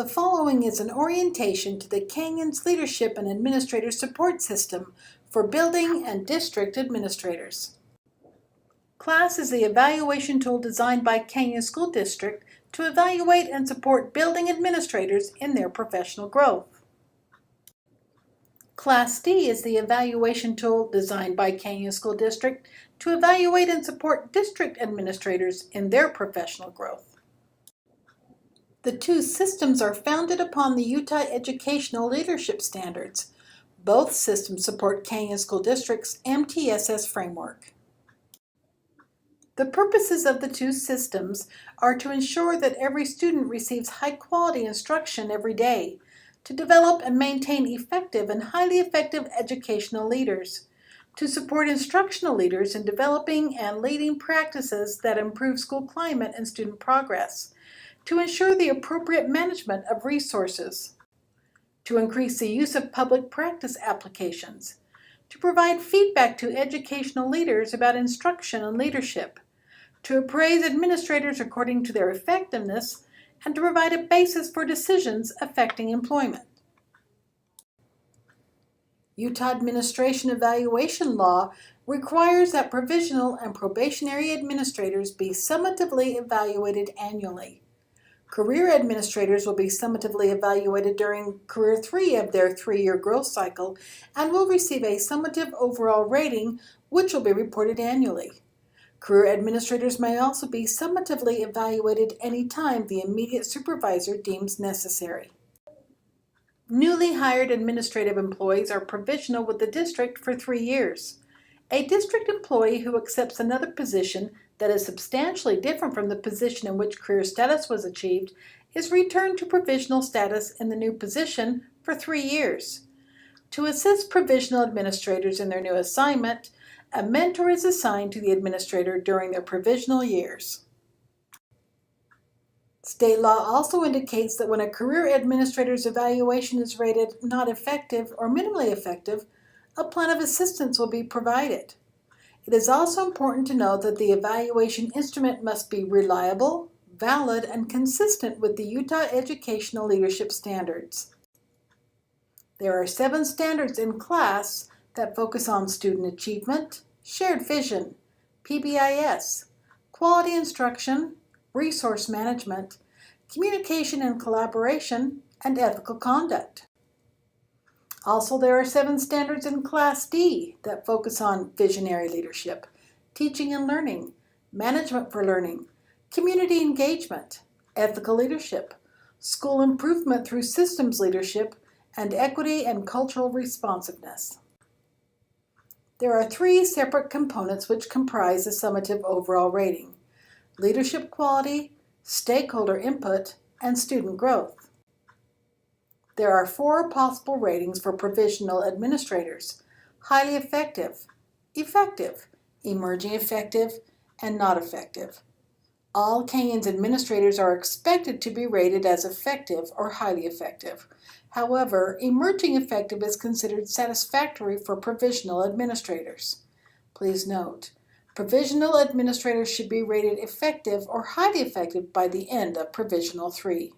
The following is an orientation to the Canyons Leadership and Administrator Support System for building and district administrators. CLASS is the evaluation tool designed by Canyon School District to evaluate and support building administrators in their professional growth. Class D is the evaluation tool designed by Canyon School District to evaluate and support district administrators in their professional growth. The two systems are founded upon the Utah Educational Leadership Standards. Both systems support Canyon School District's MTSS framework. The purposes of the two systems are to ensure that every student receives high-quality instruction every day, to develop and maintain effective and highly effective educational leaders, to support instructional leaders in developing and leading practices that improve school climate and student progress, to ensure the appropriate management of resources, to increase the use of public practice applications, to provide feedback to educational leaders about instruction and leadership, to appraise administrators according to their effectiveness, and to provide a basis for decisions affecting employment. Utah Administration Evaluation Law requires that provisional and probationary administrators be summatively evaluated annually. Career administrators will be summatively evaluated during Career 3 of their 3-year growth cycle and will receive a summative overall rating, which will be reported annually. Career administrators may also be summatively evaluated any time the immediate supervisor deems necessary. Newly hired administrative employees are provisional with the district for 3 years. A district employee who accepts another position that is substantially different from the position in which career status was achieved is returned to provisional status in the new position for 3 years. To assist provisional administrators in their new assignment, a mentor is assigned to the administrator during their provisional years. State law also indicates that when a career administrator's evaluation is rated not effective or minimally effective, a plan of assistance will be provided. It is also important to note that the evaluation instrument must be reliable, valid, and consistent with the Utah Educational Leadership Standards. There are 7 standards in CLASS that focus on student achievement, shared vision, PBIS, quality instruction, resource management, communication and collaboration, and ethical conduct. Also, there are 7 standards in Class D that focus on visionary leadership, teaching and learning, management for learning, community engagement, ethical leadership, school improvement through systems leadership, and equity and cultural responsiveness. There are 3 separate components which comprise the summative overall rating: leadership quality, stakeholder input, and student growth. There are 4 possible ratings for provisional administrators: highly effective, effective, emerging effective, and not effective. All Canyons administrators are expected to be rated as effective or highly effective. However, emerging effective is considered satisfactory for provisional administrators. Please note, provisional administrators should be rated effective or highly effective by the end of Provisional 3.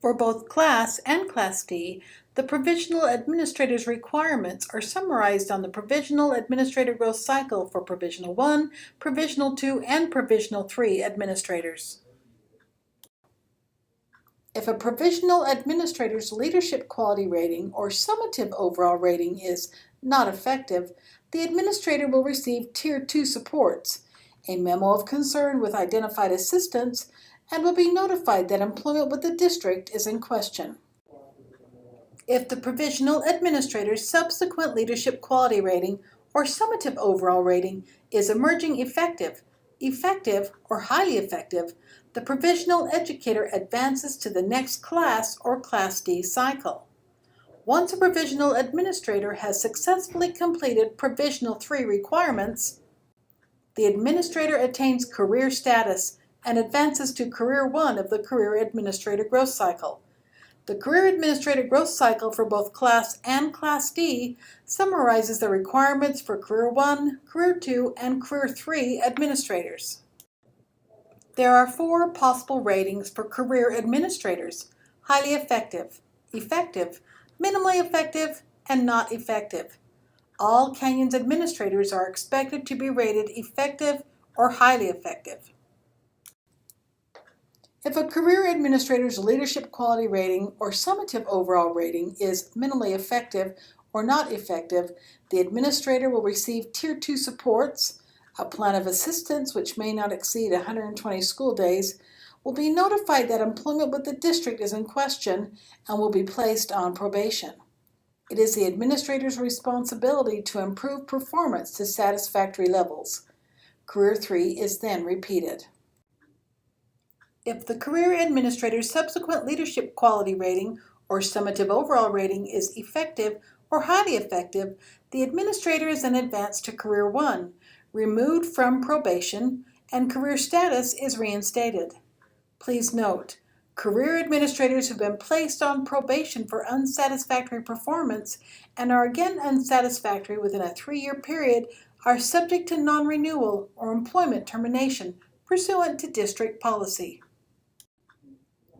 For both Class and Class D, the provisional administrator's requirements are summarized on the Provisional Administrator Growth Cycle for Provisional 1, Provisional 2, and Provisional 3 administrators. If a provisional administrator's leadership quality rating or summative overall rating is not effective, the administrator will receive Tier 2 supports, a memo of concern with identified assistance, and will be notified that employment with the district is in question. If the provisional administrator's subsequent leadership quality rating or summative overall rating is emerging effective, effective, or highly effective, the provisional educator advances to the next class or Class D cycle. Once a provisional administrator has successfully completed Provisional 3 requirements, the administrator attains career status and advances to Career 1 of the Career Administrator Growth Cycle. The Career Administrator Growth Cycle for both Class and Class D summarizes the requirements for Career 1, Career 2, and Career 3 administrators. There are 4 possible ratings for career administrators: highly effective, effective, minimally effective, and not effective. All Canyons administrators are expected to be rated effective or highly effective. If a career administrator's leadership quality rating or summative overall rating is minimally effective or not effective, the administrator will receive Tier 2 supports, a plan of assistance which may not exceed 120 school days, will be notified that employment with the district is in question, and will be placed on probation. It is the administrator's responsibility to improve performance to satisfactory levels. Career 3 is then repeated. If the career administrator's subsequent leadership quality rating or summative overall rating is effective or highly effective, the administrator is then advanced to Career 1, removed from probation, and career status is reinstated. Please note, career administrators who have been placed on probation for unsatisfactory performance and are again unsatisfactory within a 3-year period are subject to non-renewal or employment termination pursuant to district policy.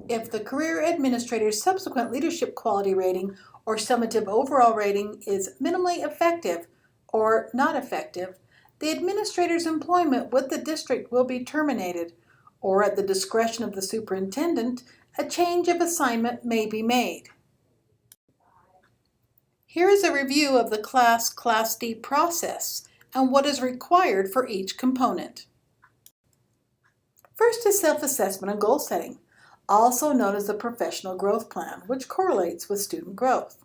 If the career administrator's subsequent leadership quality rating or summative overall rating is minimally effective or not effective, the administrator's employment with the district will be terminated, or at the discretion of the superintendent, a change of assignment may be made. Here is a review of the Class D process and what is required for each component. First is self-assessment and goal setting, also known as the professional growth plan, which correlates with student growth.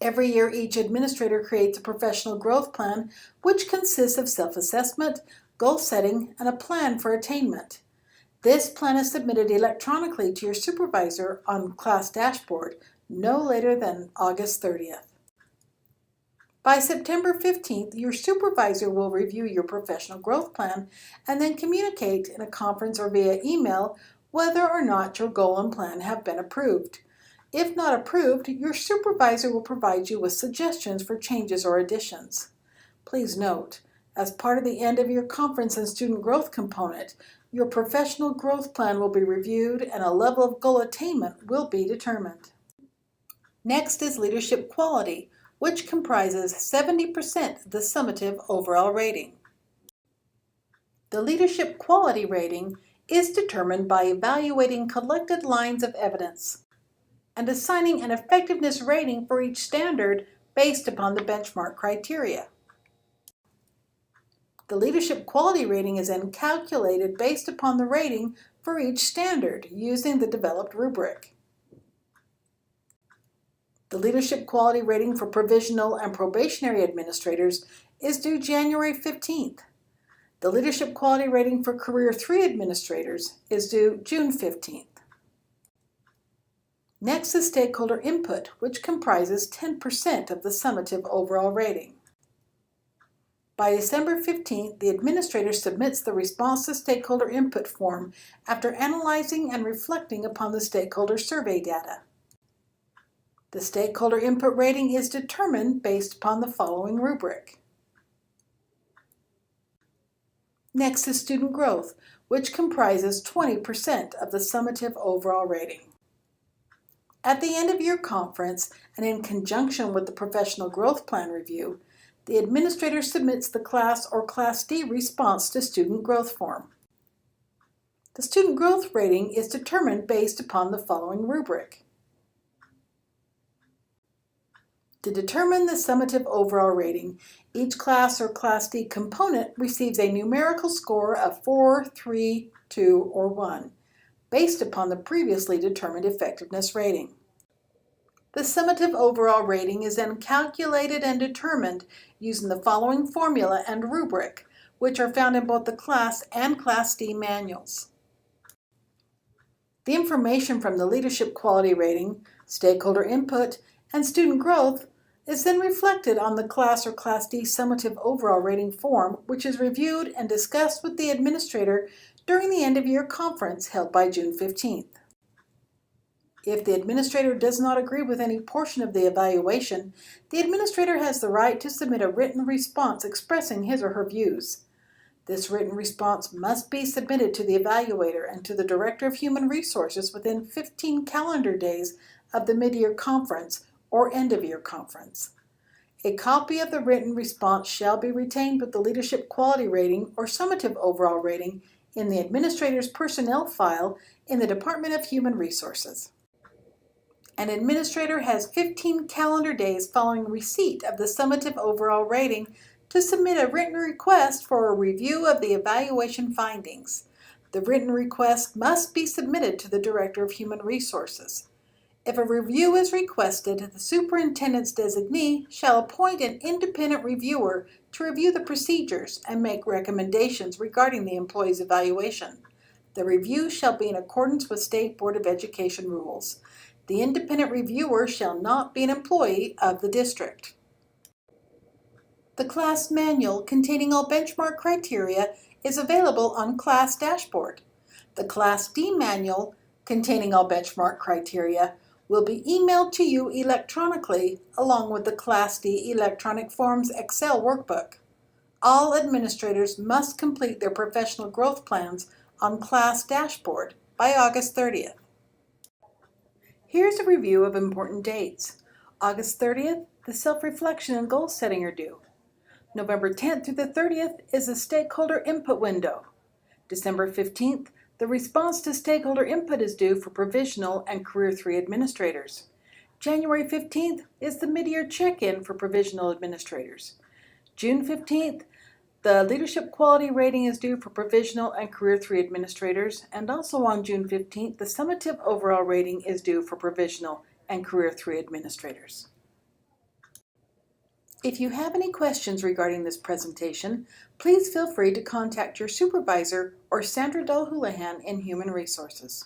Every year, each administrator creates a professional growth plan, which consists of self-assessment, goal setting, and a plan for attainment. This plan is submitted electronically to your supervisor on class dashboard no later than August 30th. By September 15th, your supervisor will review your professional growth plan and then communicate in a conference or via email whether or not your goal and plan have been approved. If not approved, your supervisor will provide you with suggestions for changes or additions. Please note, as part of the end of your conference and student growth component, your professional growth plan will be reviewed and a level of goal attainment will be determined. Next is leadership quality, which comprises 70% of the summative overall rating. The leadership quality rating is determined by evaluating collected lines of evidence and assigning an effectiveness rating for each standard based upon the benchmark criteria. The leadership quality rating is then calculated based upon the rating for each standard using the developed rubric. The leadership quality rating for provisional and probationary administrators is due January 15th. The leadership quality rating for Career 3 administrators is due June 15th. Next is stakeholder input, which comprises 10% of the summative overall rating. By December 15th, the administrator submits the response to stakeholder input form after analyzing and reflecting upon the stakeholder survey data. The stakeholder input rating is determined based upon the following rubric. Next is student growth, which comprises 20% of the summative overall rating. At the end of your conference, and in conjunction with the professional growth plan review, the administrator submits the Class or Class D response to student growth form. The student growth rating is determined based upon the following rubric. To determine the summative overall rating, each Class or Class D component receives a numerical score of 4, 3, 2, or 1, based upon the previously determined effectiveness rating. The summative overall rating is then calculated and determined using the following formula and rubric, which are found in both the Class and Class D manuals. The information from the leadership quality rating, stakeholder input, and student growth is then reflected on the Class or Class D summative overall rating form, which is reviewed and discussed with the administrator during the end-of-year conference held by June 15th. If the administrator does not agree with any portion of the evaluation, the administrator has the right to submit a written response expressing his or her views. This written response must be submitted to the evaluator and to the Director of Human Resources within 15 calendar days of the mid-year conference or end-of-year conference. A copy of the written response shall be retained with the Leadership Quality Rating or Summative Overall Rating in the Administrator's Personnel File in the Department of Human Resources. An administrator has 15 calendar days following receipt of the Summative Overall Rating to submit a written request for a review of the evaluation findings. The written request must be submitted to the Director of Human Resources. If a review is requested, the superintendent's designee shall appoint an independent reviewer to review the procedures and make recommendations regarding the employee's evaluation. The review shall be in accordance with State Board of Education rules. The independent reviewer shall not be an employee of the district. The class manual containing all benchmark criteria is available on Class Dashboard. The Class D manual containing all benchmark criteria will be emailed to you electronically along with the Class D Electronic Forms Excel workbook. All administrators must complete their professional growth plans on Class Dashboard by August 30th. Here's a review of important dates. August 30th, the self-reflection and goal setting are due. November 10th through the 30th is the stakeholder input window. December 15th, the response to stakeholder input is due for provisional and Career 3 administrators. January 15th is the mid-year check-in for provisional administrators. June 15th, the leadership quality rating is due for provisional and Career 3 administrators, and also on June 15th, the summative overall rating is due for provisional and Career 3 administrators. If you have any questions regarding this presentation, please feel free to contact your supervisor or Sandra Doe-Houlihan in Human Resources.